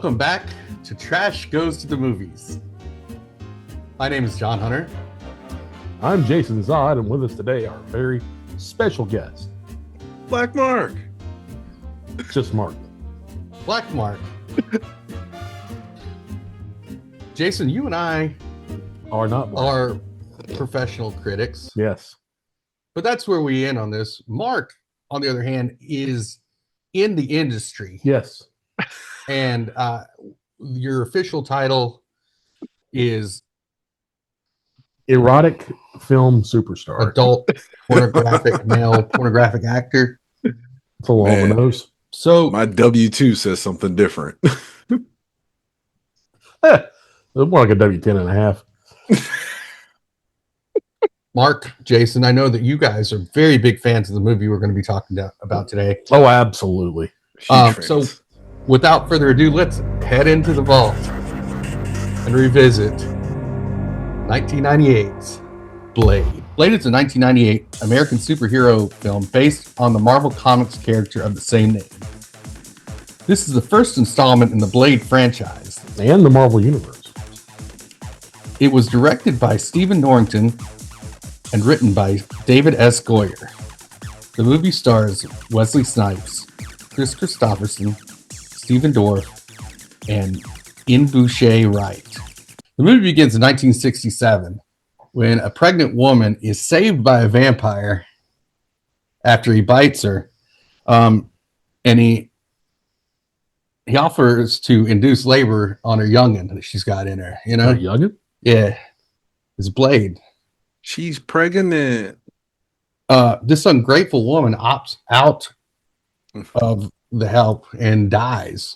Welcome back to Trashe Goes to the Movies. My name is John Hunter. I'm Jason Zod, and with us today our very special guest, Black Mark. just Mark. Black Mark. Jason, you and I Are not Mark. are professional critics, Yes. but that's where we end on this. Mark, on the other hand, is in the industry. Yes. And your official title is Erotic film superstar. adult pornographic male pornographic actor. It's a long Man. nose. So My W-2 says something different. It's more like a W10 and a half. Mark, Jason, I know that you guys are very big fans of the movie we're going to be talking about today. Oh, absolutely. Huge So fans. without further ado, let's head into the vault and revisit 1998's Blade. Blade is a 1998 American superhero film based on the Marvel Comics character of the same name. This is the first installment in the Blade franchise. And the Marvel Universe. It was directed by Stephen Norrington and written by David S. Goyer. The movie stars Wesley Snipes, Chris Christopherson, Stephen Dorff, and Boucher Wright. The movie begins in 1967 when a pregnant woman is saved by a vampire after he bites her, and he offers to induce labor on her youngin that she's got in her. You know, Youngin? yeah, it's Blade. She's pregnant. This ungrateful woman opts out of the help and dies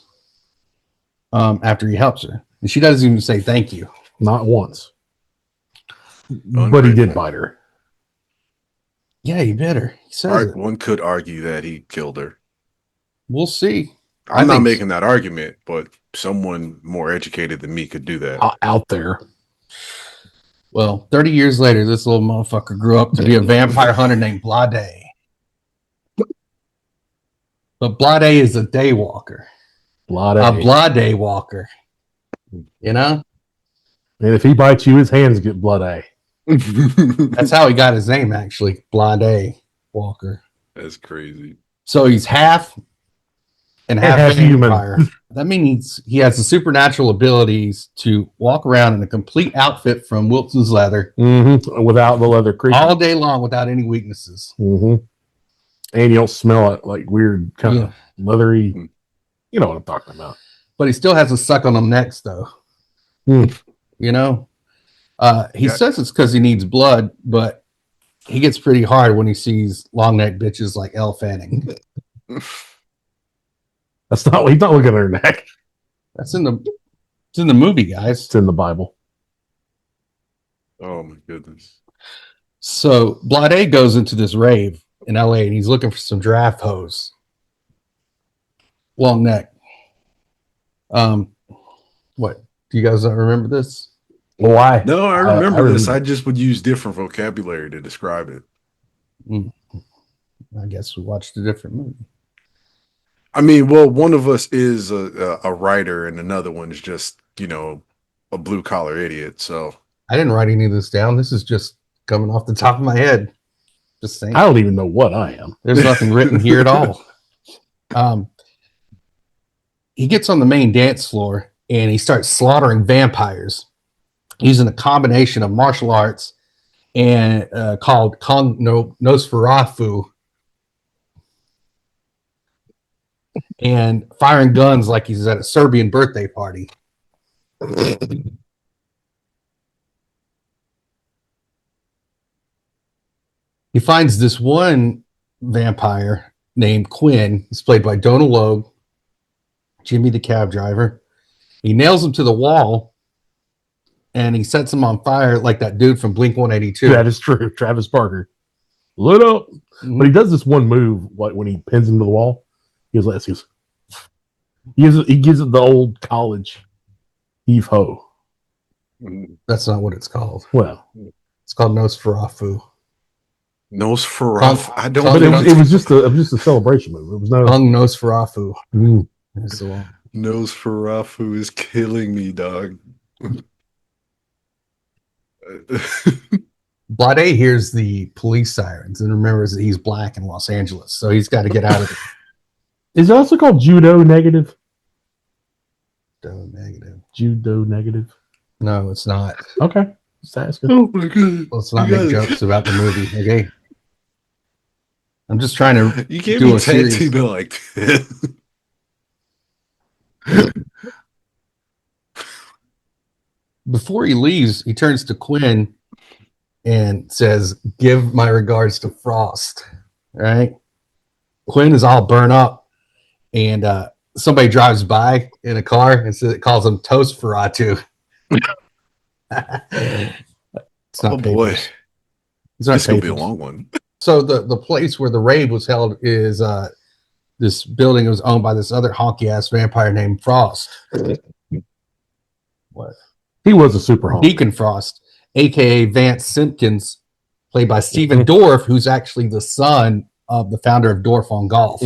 after he helps her. And she doesn't even say thank you. Not once. But he Ungrateful. did bite her. Yeah, you better. He says it. One could argue that he killed her. We'll see. I'm I not think- making that argument, but someone more educated than me could do that. Out there. Well, 30 years later, this little motherfucker grew up to be a vampire hunter named Blade. But Blade is a day walker. Blood. A Blade walker. You know? And if he bites you, his hands get blood. That's how he got his name, actually. Blade Walker. That's crazy. So he's half and half vampire. That means he has the supernatural abilities to walk around in a complete outfit from Wilson's leather Mm-hmm. Without the leather creature. all day long without any weaknesses. Mm-hmm. And you don't smell it like weird kind of leathery. You know what I'm talking about. But he still has a suck on them necks, though. Mm. You know? He says it's because he needs blood, but he gets pretty hard when he sees long neck bitches like Elle Fanning. That's not. He's not looking at her neck. It's in the movie, guys. It's in the Bible. Oh my goodness. So Blade goes into this rave in LA and he's looking for some draft hose. Long neck. What? Do you guys not remember this? Why? No, I remember this. remember. I just would use different vocabulary to describe it. I guess we watched a different movie. I mean, well, one of us is a writer and another one's just, a blue collar idiot. So I didn't write any of this down. This is just coming off the top of my head. Just saying. I don't even know what I am. There's nothing written here at all. He gets on the main dance floor and he starts slaughtering vampires using a combination of martial arts and called Nosferatu and firing guns like he's at a Serbian birthday party. He finds this one vampire named Quinn. He's played by Donald Logue, Jimmy the cab driver. He nails him to the wall and he sets him on fire like that dude from Blink 182. That is true. Travis Barker. Lit up. But he does this one move like when he pins him to the wall. He goes, he gives it the old college heave ho. That's not what it's called. Well, It's called Nosferatu. Nosferatu. I don't. but it was just a celebration move. It was no. Hung Nosferatu. Mm. That's the one. Nosferatu is killing me, dog. Blade hears the police sirens and remembers that he's black in Los Angeles, so he's got to get out of Is it also called judo negative? the negative. Judo negative. No, it's not. Okay, just asking. Oh my god! Let's not make jokes about the movie, okay? I'm just trying to You can't do be a series. tattooed like this. Before he leaves, he turns to Quinn and says, "Give my regards to Frost." Right? Quinn is all burnt up, and somebody drives by in a car and says it calls him Toast Ferratu. It's not Oh boy, papers. It's not this gonna be a papers. long one. So the place where the raid was held is this building was owned by this other honky ass vampire named Frost. What? He was a super honk. Deacon Frost, aka Vance Simpkins, played by Stephen Dorff, who's actually the son of the founder of Dorff on Golf,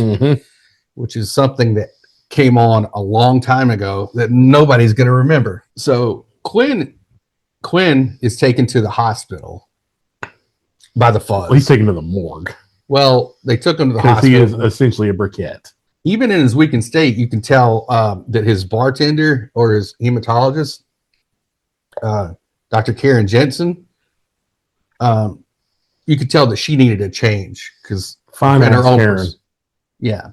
which is something that came on a long time ago that nobody's going to remember. So Quinn is taken to the hospital by the Fuzz. Well, he's taken to the morgue Well, they took him to the because he hospital. is essentially a briquette. Even in his weakened state, you can tell that his bartender or his hematologist, Dr. Karen Jensen, you could tell that she needed a change because Fine ass Karen. Yeah.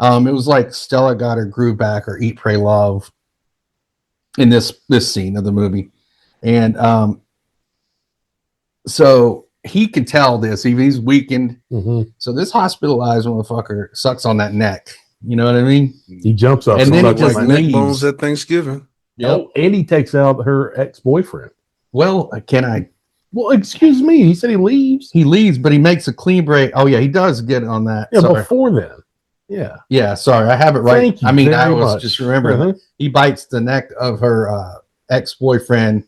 It was like Stella got her groove back or Eat, Pray, Love in this scene of the movie. And so he could tell this, even he's weakened. So this hospitalized motherfucker sucks on that neck. You know what I mean? He jumps up And then he just like leaves. neck bones at Thanksgiving. Oh, and he takes out her ex-boyfriend. Well, can I? Well, excuse me. He said he leaves. He leaves, but he makes a clean break. Oh yeah, he does get on that. Yeah, Sorry. before then. Yeah. Yeah, sorry, I have it right. Thank you I mean, very I was much. just remembering. He bites the neck of her ex-boyfriend,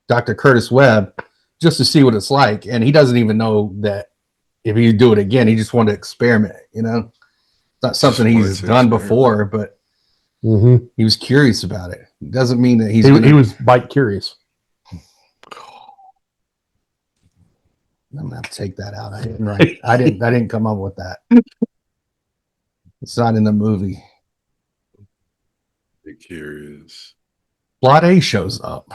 Dr. Curtis Webb, just to see what it's like, and he doesn't even know that if he do it again, he just wanted to experiment. You know, it's not something he's done before, but he was curious about it. It doesn't mean that he was bite curious. I'm gonna have to take that out. I didn't write. I didn't come up with that. It's not in the movie. Be curious. Blade shows up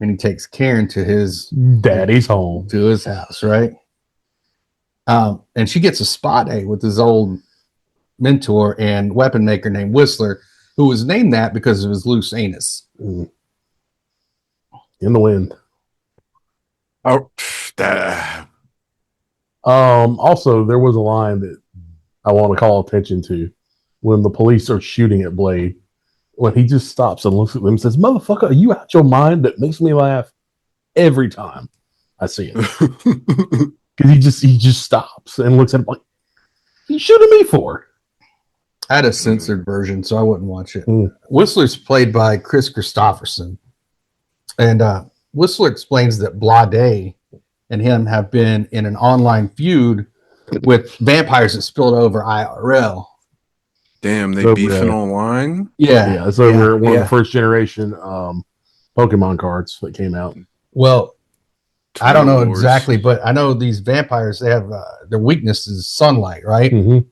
and he takes Karen to his daddy's home, to his house, right? And she gets a spa day with his old mentor and weapon maker named Whistler, who was named that because of his loose anus. In the wind. Oh, that. Also, there was a line that I want to call attention to when the police are shooting at Blade. When he just stops and looks at them and says, "Motherfucker, are you out your mind?" That makes me laugh every time I see it. Because he just stops and looks at him like, "You shooting me for?" I had a censored version, so I wouldn't watch it. Whistler's played by Chris Christopherson. And Whistler explains that Blade and him have been in an online feud with vampires that spilled over IRL. Damn, they beefing online? Yeah, it's over one of the first generation Pokemon cards that came out. Well, I don't know exactly, but I know these vampires, they have their weakness is sunlight, right? And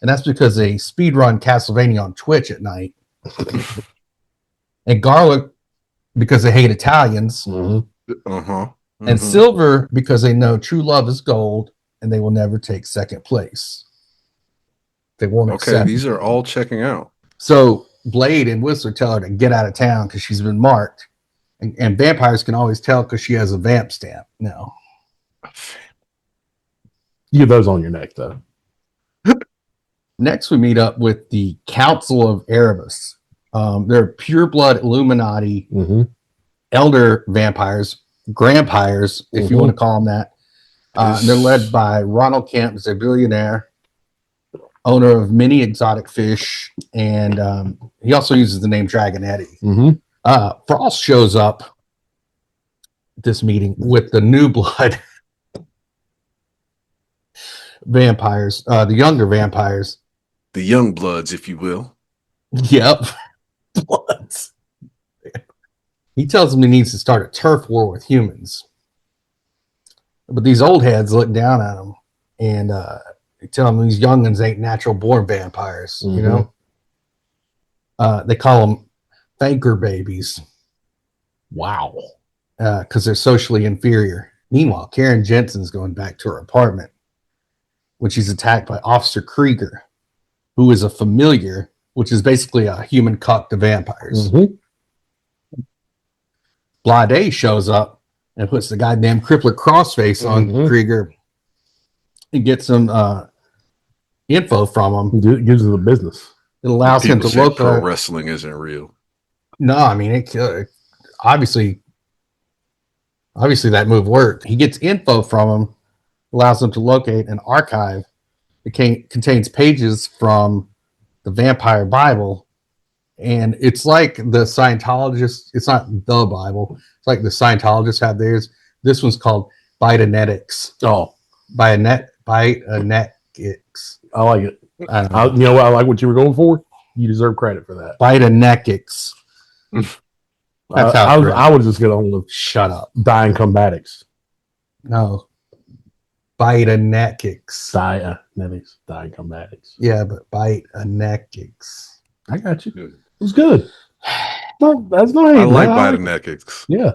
that's because they speedrun Castlevania on Twitch at night. And Garlic, because they hate Italians. And Silver, because they know true love is gold and they will never take second place. They won't accept. Okay, these are all checking out. So Blade and Whistler tell her to get out of town because she's been marked. And vampires can always tell because she has a vamp stamp. No. You get those on your neck, though. Next, we meet up with the Council of Erebus. They're pure blood Illuminati, elder vampires, grandpires, if you want to call them that. They're led by Ronald Kemp, who's a billionaire, owner of many exotic fish, and he also uses the name Dragon Eddie. Frost shows up at this meeting with the new blood vampires, the younger vampires. The young bloods, if you will. Yep. What? He tells him he needs to start a turf war with humans. But these old heads look down at him and they tell him these youngins ain't natural born vampires, you know? They call them thanker babies. Wow. Because they're socially inferior. Meanwhile, Karen Jensen's going back to her apartment when she's attacked by Officer Krieger, who is a familiar, which is basically a human cuck to vampires. Blade shows up and puts the goddamn crippler crossface on Krieger and gets some info from him. Gives him the business. It allows him to look. Pro wrestling isn't real. No, I mean, it obviously that move worked. He gets info from him, allows him to locate an archive that contains pages from the Vampire Bible. And it's like the Scientologists, it's not the Bible, it's like the Scientologists have theirs. This one's called Bidenetics. Oh. Bidenetics. I like it. You know what? I like what you were going for. You deserve credit for that. Bidenetics. I would just get on with shut up. Dying Combatics. No. Bidenetics. Dying Combatics. Yeah, but Bidenetics. I got you. It was good. No, that's not. I like Bidenetics. Yeah.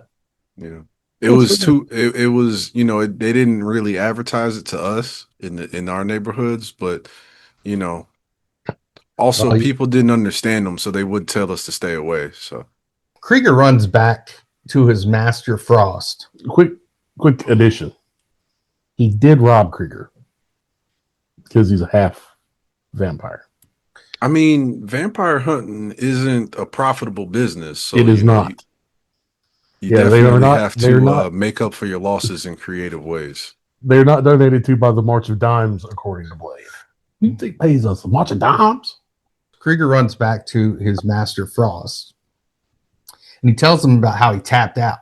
Yeah. It was too. It was. You know, they didn't really advertise it to us in our neighborhoods, but you know, also people didn't understand them, so they would tell us to stay away. So Krieger runs back to his master Frost. Quick addition. He did rob Krieger because he's a half vampire. I mean, vampire hunting isn't a profitable business. So it is not. You definitely have to make up for your losses in creative ways. They're not donated to by the March of Dimes, according to Blade. You think pays us a March of Dimes? Krieger runs back to his master Frost, and he tells him about how he tapped out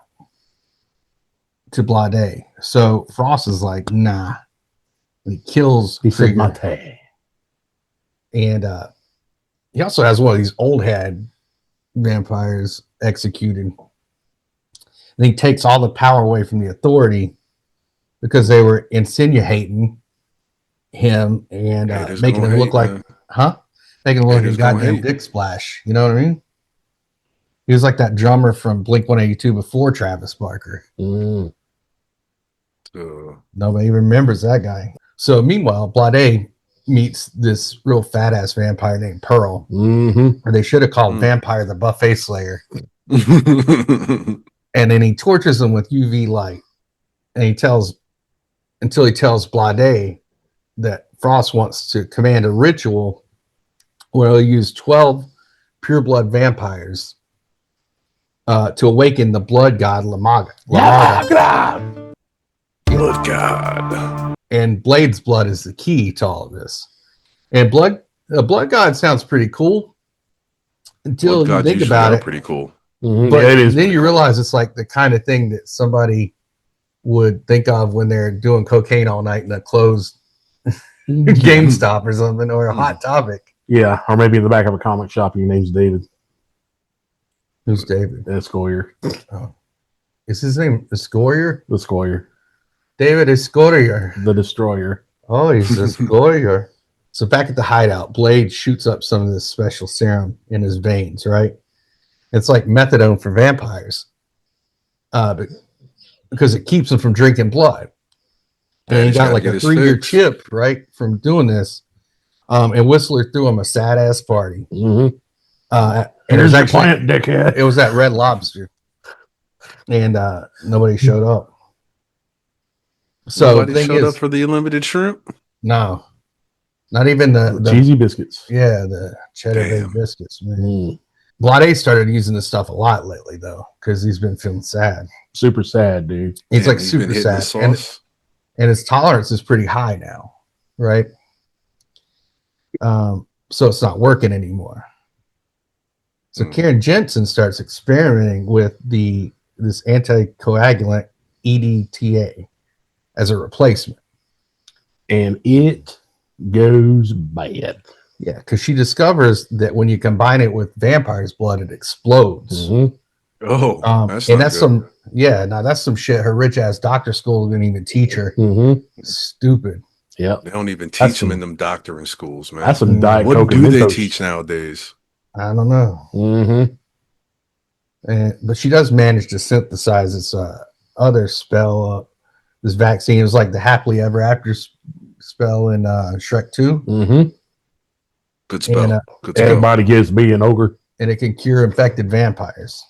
to Blade. So Frost is like, nah. And he kills Krieger. Said, and he also has one of these old head vampires executed. And he takes all the power away from the authority because they were insinuating him and making him look like, making him look like a goddamn dick splash. You know what I mean? He was like that drummer from Blink 182 before Travis Barker. Nobody remembers that guy. So meanwhile, Blade meets this real fat ass vampire named Pearl. Or they should have called Vampire the Buffet Slayer. And then he tortures him with UV light. And he tells Blade that Frost wants to command a ritual where he'll use 12 pure blood vampires to awaken the blood god Blood god. And Blade's blood is the key to all of this. And blood god sounds pretty cool until you think about it. Pretty cool. But then you realize it's like the kind of thing that somebody would think of when they're doing cocaine all night in a closed GameStop or something, or a Hot Topic. Yeah, or maybe in the back of a comic shop. Your name's David. Who's David? Escoyer. Oh, is his name Escoyer? The Scoyer. David Escoyer. The Destroyer. Oh, he's Escoyer. So back at the hideout, Blade shoots up some of this special serum in his veins, right? It's like methadone for vampires, because it keeps them from drinking blood. And he got like a 3-year chip, right, from doing this. And Whistler threw him a sad ass party. And it was actually plant, dickhead. It was at Red Lobster, and nobody showed up. So nobody showed up for the unlimited shrimp. No, not even the cheesy biscuits. Yeah, the cheddar baked biscuits. Man. Blade started using this stuff a lot lately, though, because he's been feeling sad. Super sad, dude. He's like super sad, and his tolerance is pretty high now, right? So it's not working anymore. So Karen Jensen starts experimenting with this anticoagulant EDTA as a replacement, and it goes bad. Yeah, because she discovers that when you combine it with vampire's blood, it explodes. Mm-hmm. Oh, that's and not that's good. that's some shit her rich ass doctor school didn't even teach her. Mm-hmm. Stupid. Yeah. They don't even That's teach them some- in them doctoring schools, man. That's some Diet What Coke and do they Mentos. teach nowadays? I don't know. Mm-hmm. But she does manage to synthesize this other spell, this vaccine. It was like the happily ever after spell in Shrek 2. Mm-hmm. Good spell. And, Good spell. Everybody gets me an ogre. And it can cure infected vampires.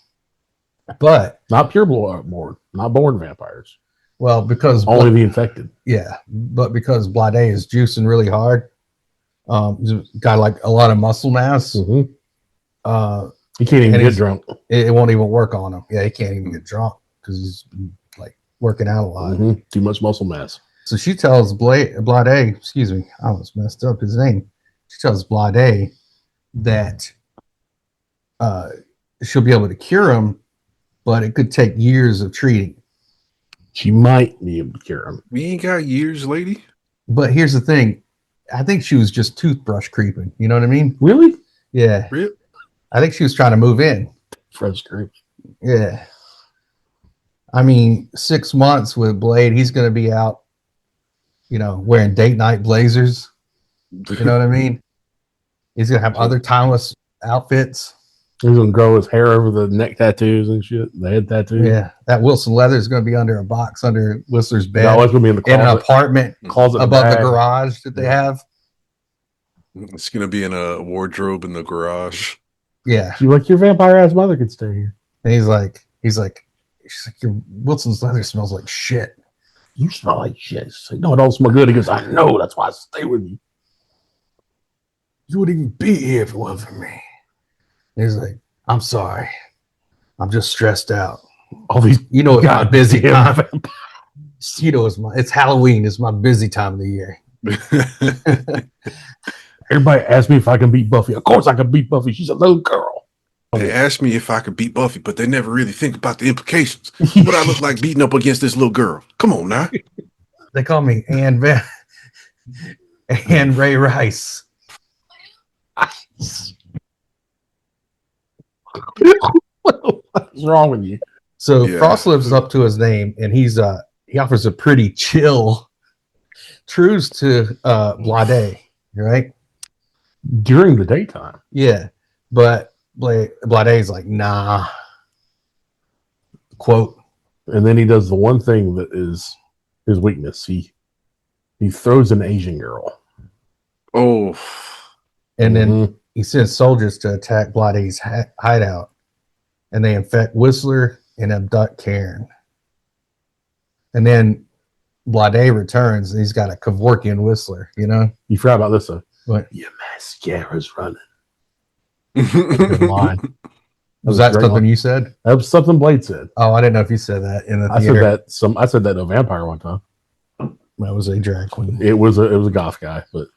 But not pure born, not born vampires. Well, because only the infected. Yeah, but because Blade is juicing really hard, got like a lot of muscle mass. Mm-hmm. He can't even get drunk. It won't even work on him. Yeah, he can't even get drunk because he's like working out a lot. Mm-hmm. Too much muscle mass. So she tells Blade, excuse me, I almost messed up his name. She tells Blade that she'll be able to cure him, but it could take years of treating. She might be able to cure him. We ain't got years, lady. But here's the thing. I think she was just toothbrush creeping. You know what I mean? Really? Yeah. Really? I think she was trying to move in. Fresh creeping. Yeah. I mean, 6 months with Blade, he's going to be out, wearing date night blazers. You know what I mean? He's going to have other timeless outfits. He's going to grow his hair over the neck tattoos and shit, the head tattoos. Yeah. That Wilson leather is going to be under a box under Whistler's bed. No, it's going to be in the closet. In an apartment closet above the garage that they have. It's going to be in a wardrobe in the garage. Yeah. She's like, your vampire ass mother could stay here. And she's like, your Wilson's leather smells like shit. You smell like shit. She's like, no, it don't smell good. He goes, I know. That's why I stay with you. You wouldn't even be here if it wasn't for me. And he's like, I'm sorry. I'm just stressed out. All these, it's my busy time. It's Halloween. It's my busy time of the year. Everybody asks me if I can beat Buffy. Of course I can beat Buffy. She's a little girl. They asked me if I could beat Buffy, but they never really think about the implications. What I look like beating up against this little girl. Come on now. They call me Ann Ray Rice. What's wrong with you? So Frost lives up to his name, and he offers a pretty chill truce to Blade, right? During the daytime. Yeah. But Blade's like, nah. Quote. And then he does the one thing that is his weakness. He throws an Asian girl. Oh. And then he sends soldiers to attack Blade's hideout. And they infect Whistler and abduct Karen. And then Blade returns and he's got a Kevorkian Whistler, You forgot about this, though. What? Your mascara's running. Good line. Was that something line. You said? That was something Blade said. Oh, I didn't know if you said that in the theater. I said that to a vampire one time. That was a drag queen. It was a goth guy, but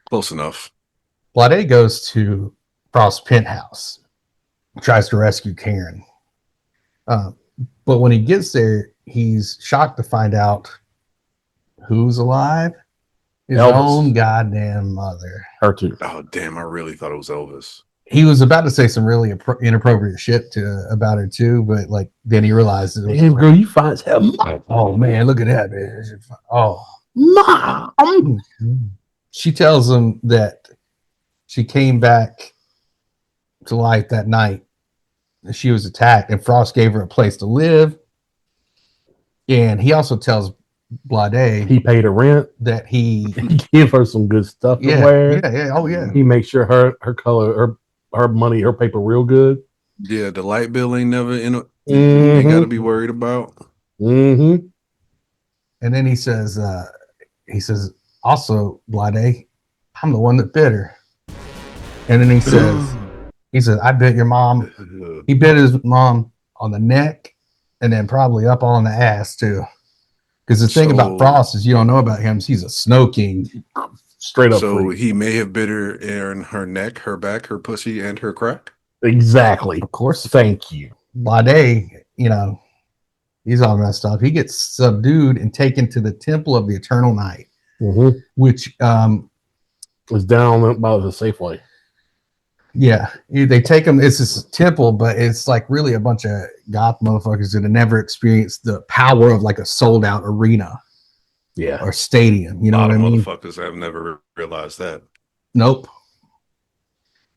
close enough. Blade goes to Frost's penthouse, tries to rescue Karen. But when he gets there, he's shocked to find out who's alive. His own goddamn mother. Her too. Oh, damn. I really thought it was Elvis. He was about to say some really inappropriate shit about her too, but then he realized it was damn, girl, you fine as hell. Oh man, look at that, bitch. Oh, Mom. She tells him that she came back to life that night. She was attacked, and Frost gave her a place to live. And he also tells Blade he paid her rent, that he gave her some good stuff to wear. Yeah, oh yeah. He makes sure her color, her money, her paper real good. Yeah, the light bill ain't never ain't got to be worried about. Mm-hmm. And then he says, also, Blade, I'm the one that bit her. And then he says, I bit your mom. He bit his mom on the neck and then probably up on the ass too. Because the thing about Frost is you don't know about him. He's a snow king. Straight up. So he may have bit her in her neck, her back, her pussy, and her crack. Exactly. Of course. Thank you. Blade, he's all messed up. He gets subdued and taken to the Temple of the Eternal Night, which It's down by the Safeway. Yeah, they take them. It's this temple, but it's like really a bunch of goth motherfuckers that have never experienced the power of like a sold out arena. Yeah. Or stadium. You know what I mean? Motherfuckers have never realized that. Nope.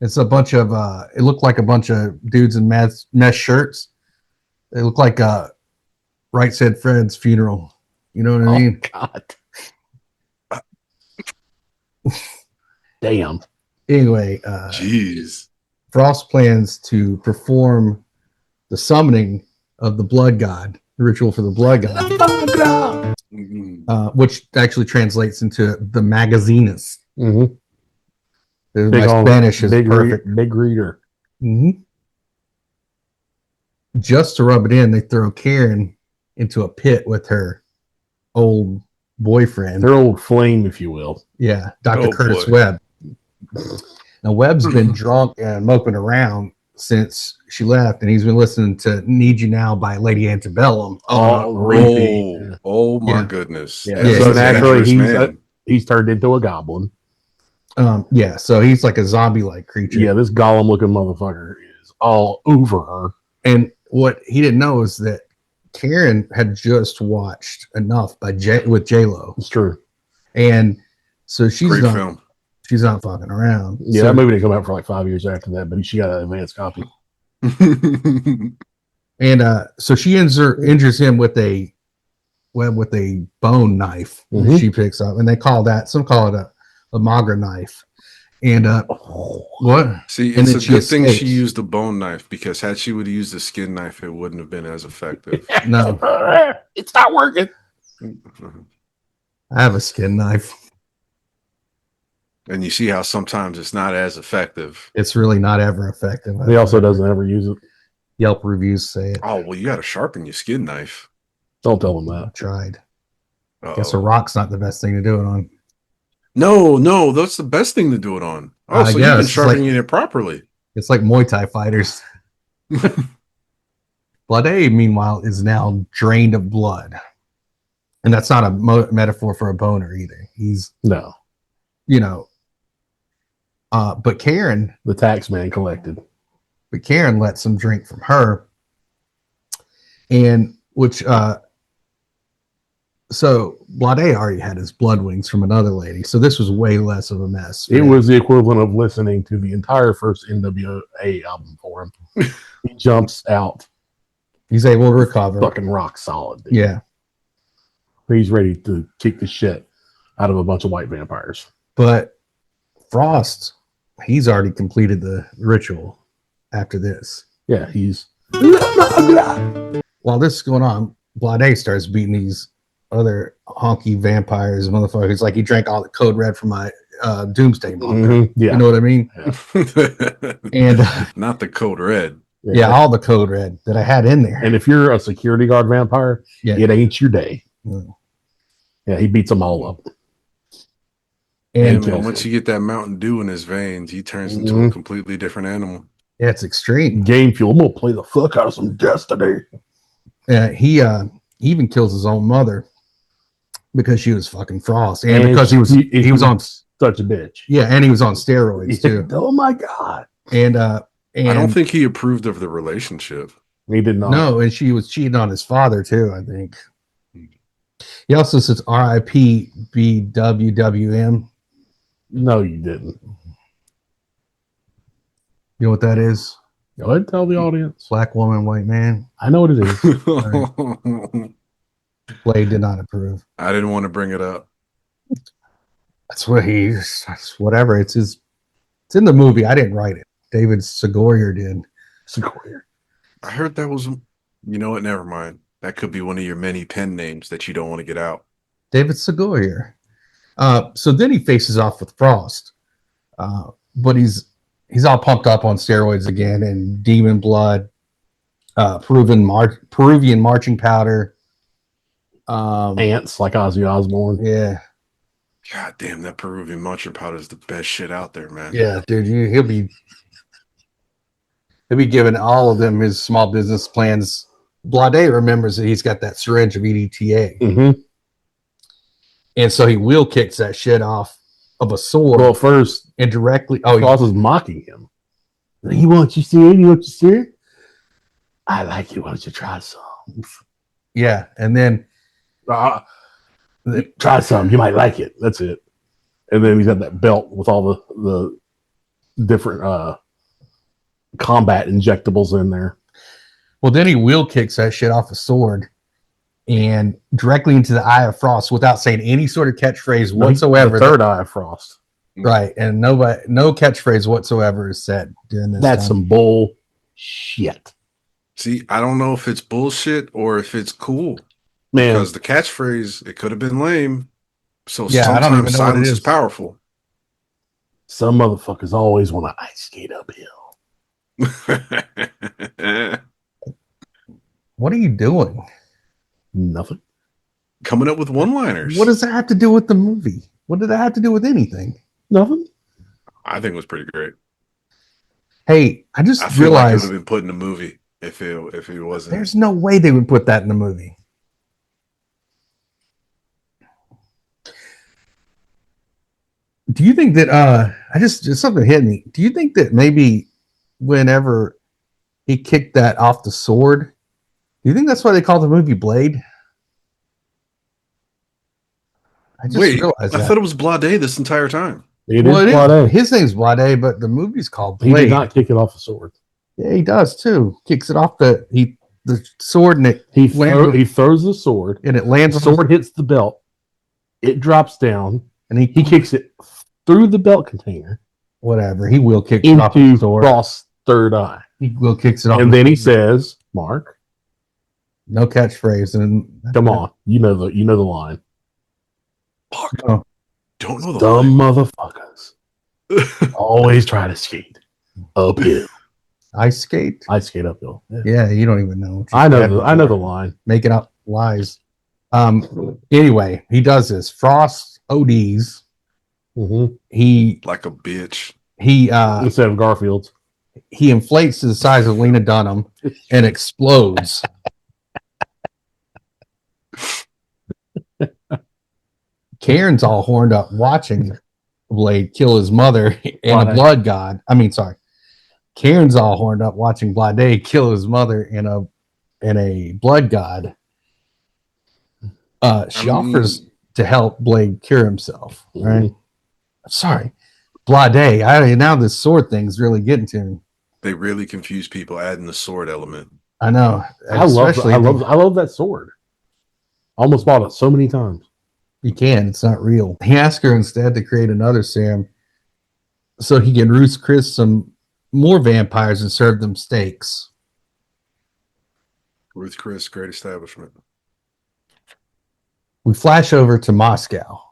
It's a bunch of it looked like a bunch of dudes in mesh shirts. They look like Right Said Fred's funeral. You know what I mean? God. Damn. Anyway, jeez. Frost plans to perform the summoning of the blood god, the ritual for the blood god, which actually translates into the magazinus. Mm-hmm. My Spanish is perfect. Big reader. Mm-hmm. Just to rub it in, they throw Karen into a pit with her old boyfriend. Their old flame, if you will. Yeah, Dr. Curtis Webb. Now, Webb's been drunk and moping around since she left, and he's been listening to Need You Now by Lady Antebellum. Oh my goodness. Yeah. So naturally, he's turned into a goblin. Yeah, so he's like a zombie-like creature. Yeah, this golem-looking motherfucker is all over her. And what he didn't know is that Karen had just watched Enough with J-Lo. It's true. And so she's film. She's not fucking around. Yeah, that movie didn't come out for like 5 years after that, but she got an advanced copy. And so she injures him with a bone knife that she picks up, and they call it a magra knife. And what? See, it's a good thing she used the bone knife, because had she would have used the skin knife, it wouldn't have been as effective. No, it's not working. I have a skin knife. And you see how sometimes it's not as effective. It's really not ever effective. He also doesn't ever use it. Yelp reviews say it. Oh, well, you got to sharpen your skin knife. Don't tell them that. I tried. Uh-oh. Guess a rock's not the best thing to do it on. No, that's the best thing to do it on. Oh, so you've been sharpening it properly. It's like Muay Thai fighters. Blade, meanwhile, is now drained of blood. And that's not a metaphor for a boner either. He's, but Karen, the tax man collected. But Karen lets him drink from her, and so Blade already had his blood wings from another lady, so this was way less of a mess. It was the equivalent of listening to the entire first NWA album for him. He jumps out. He's able to recover. Fucking rock solid. Dude. Yeah. He's ready to kick the shit out of a bunch of white vampires. But Frost, he's already completed the ritual after this. Yeah, he's... While this is going on, Blade starts beating these other honky vampires, motherfuckers. Like he drank all the code red from my Doomsday Monger. Mm-hmm. Yeah. You know what I mean? Yeah. And not the code red. Yeah, all the code red that I had in there. And if you're a security guard vampire, it ain't your day. Yeah, he beats them all up. And once you get that Mountain Dew in his veins, he turns into a completely different animal. Yeah, it's extreme. Game fuel. I'm gonna play the fuck out of some Destiny. He even kills his own mother because she was fucking Frost, and because he was on such a bitch. Yeah, and he was on steroids too. Oh my god! And I don't think he approved of the relationship. He did not. No, and she was cheating on his father too, I think. He also says R.I.P. BWWM. No, you didn't. You know what that is? Go ahead and tell the audience. Black woman, white man. I know what it is. Blade did not approve. I didn't want to bring it up. That's whatever. It's in the movie. I didn't write it. David Segoyer did. Segoyer. I heard that was, you know what? Never mind. That could be one of your many pen names that you don't want to get out. David Segoyer. So then he faces off with Frost. But he's all pumped up on steroids again, and demon blood, Peruvian marching powder. Ants like Ozzy Osbourne. Yeah. God damn, that Peruvian marching powder is the best shit out there, man. Yeah, dude. He'll be giving all of them his small business plans. Blade remembers that he's got that syringe of EDTA. Mm-hmm. And so he wheel kicks that shit off of a sword. Well, first, and directly. Frost is mocking him. He wants you see it. You want you see it. I like you. Why don't you try some? Yeah, and then Try some. You might like it. That's it. And then he's got that belt with all the different combat injectables in there. Well, then he wheel kicks that shit off a sword and directly into the eye of Frost without saying any sort of catchphrase whatsoever. The third eye of Frost. Right. And no catchphrase whatsoever is said during this. That's some bull shit. See, I don't know if it's bullshit or if it's cool. Man. Because the catchphrase, it could have been lame. So yeah, I don't even know silence what it is powerful. Some motherfuckers always want to ice skate uphill. What are you doing? Nothing. Coming up with one-liners. What does that have to do with the movie? What did that have to do with anything? Nothing. I think it was pretty great. Hey, I feel like it realized would have been put in a movie if it wasn't. there's no way they would put that in a movie. Do you think that just something hit me? Do you think that maybe whenever he kicked that off the sword, do you think that's why they call the movie Blade? I just realized that. I thought it was Blade this entire time. His name's Blade, but the movie's called Blade. He did not kick it off the sword. Yeah, he does too. Kicks it off the sword, and he throws the sword, and it lands. The sword hits the belt. It drops down, and he kicks it through the belt container. Whatever. He will kick into it off the sword. Frost's third eye. He will kicks it off, and then he says, "Mark, no catchphrase." And come on, you know the line. Fuck. Oh. Don't know the dumb line. Motherfuckers always try to skate uphill. Ice skate uphill. Yeah, you don't even know. I know the line. Making up lies. Anyway, he does this. Frost ODs. Mm-hmm. He like a bitch. He instead of Garfield's. He inflates to the size of Lena Dunham and explodes. Karen's all horned up watching Blade kill his mother and a blood god. Karen's all horned up watching Blade kill his mother and a blood god. She offers to help Blade cure himself. Right? Mm-hmm. Sorry, Blade. Now this sword thing's really getting to me. They really confuse people adding the sword element. I know. I love that sword. I almost bought it so many times. You can. It's not real. He asked her instead to create another serum so he can roost Chris some more vampires and serve them steaks. Ruth Chris, great establishment. We flash over to Moscow,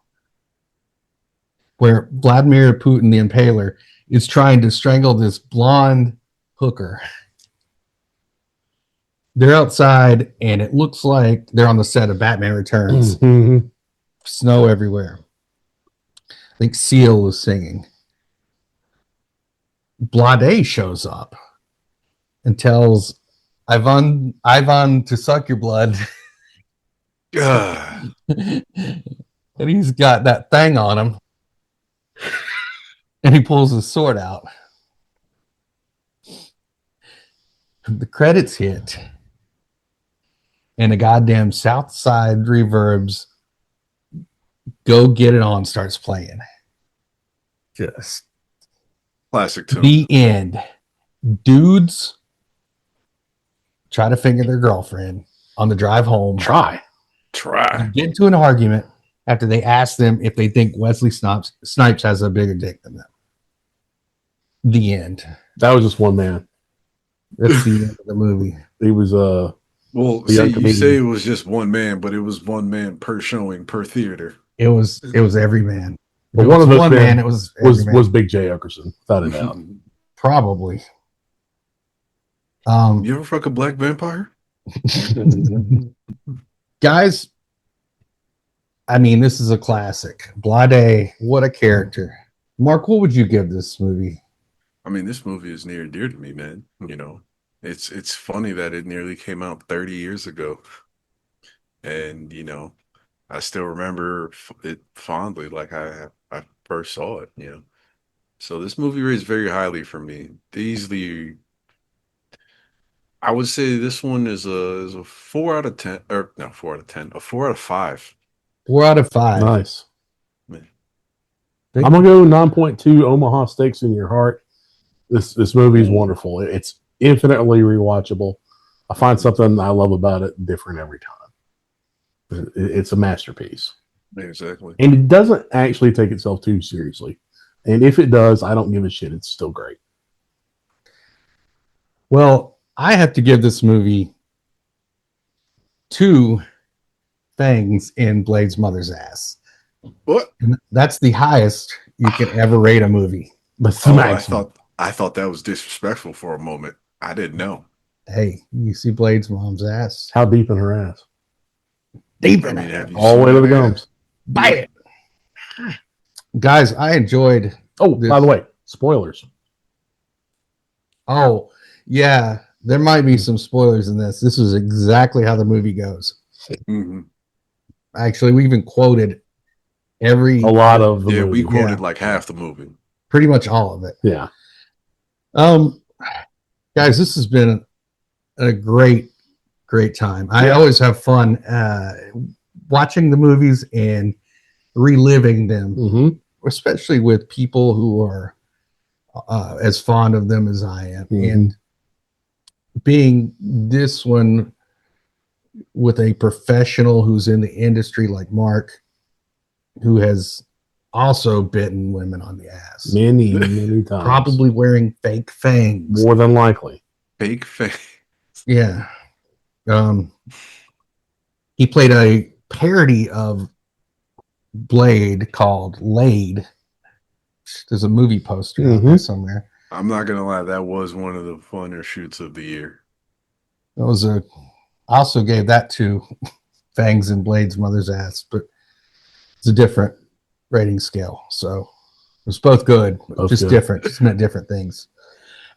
where Vladimir Putin, the Impaler, is trying to strangle this blonde hooker. They're outside, and it looks like they're on the set of Batman Returns. Mm-hmm. Snow everywhere. I think Seal is singing. Blade shows up and tells Ivan to suck your blood. And he's got that thing on him. And he pulls his sword out. The credits hit. And the goddamn South Side Reverb's Go Get It On starts playing. Just classic tune. The end. Dudes try to finger their girlfriend on the drive home. Try. Get into an argument after they ask them if they think Wesley Snipes has a bigger dick than them. The end. That was just one man. That's the end of the movie. He was well, see, you say it was just one man, but it was one man per showing per theater. It was every man. But one of those one man. It was Big J Okerson, without a doubt. Probably. You ever fuck a black vampire? Guys, I mean, this is a classic. Blade, what a character. Mark, what would you give this movie? I mean, this movie is near and dear to me, man. You know, it's funny that it nearly came out 30 years ago. And, you know, I still remember it fondly. Like I first saw it. You know, so this movie rates very highly for me. Easily, I would say this one is a 4 out of 10, or no 4 out of 10, a 4 out of 5. 4 out of 5. Nice. Man, I'm gonna go 9.2 Omaha Steaks in Your Heart. This movie is wonderful. It's infinitely rewatchable. I find something I love about it different every time. It's a masterpiece. exactly. And it doesn't actually take itself too seriously. And if it does, I don't give a shit. It's still great. Well, I have to give this movie 2 fangs in Blade's mother's ass. What? And that's the highest you can ever rate a movie. But it's the maximum. I thought that was disrespectful for a moment. I didn't know. Hey, you see Blade's mom's ass? How deep in her ass? Deep I in mean, it. have you All the seen way to that the man? gums. Bite it. Guys, I enjoyed. Oh, by the way, spoilers. Oh, yeah. There might be some spoilers in this. This is exactly how the movie goes. Mhm. Actually, we even quoted A lot of the Yeah, movie. we quoted like half the movie. pretty much all of it. Yeah. Guys, this has been a great time. I always have fun watching the movies and reliving them, Mm-hmm. especially with people who are as fond of them as I am. Mhm. And being this one with a professional who's in the industry like Mark, who has also bitten women on the ass, Many times. probably wearing fake fangs. More than likely. Fake face. Yeah. He played a parody of Blade called Laid. There's a movie poster out there somewhere. I'm not gonna lie, that was one of the funner shoots of the year. That was I also gave that to Fangs and Blade's mother's ass, but it's a different rating scale. So it was both good, just different, just meant different things.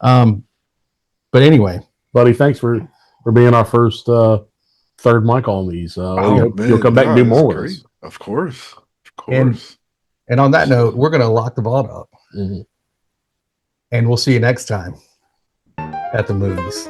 But anyway, buddy, thanks for being our first third mic on these. You'll come back and do more with us. Of course. And on that note, we're gonna lock the vault up. Mm-hmm. And we'll see you next time at the movies.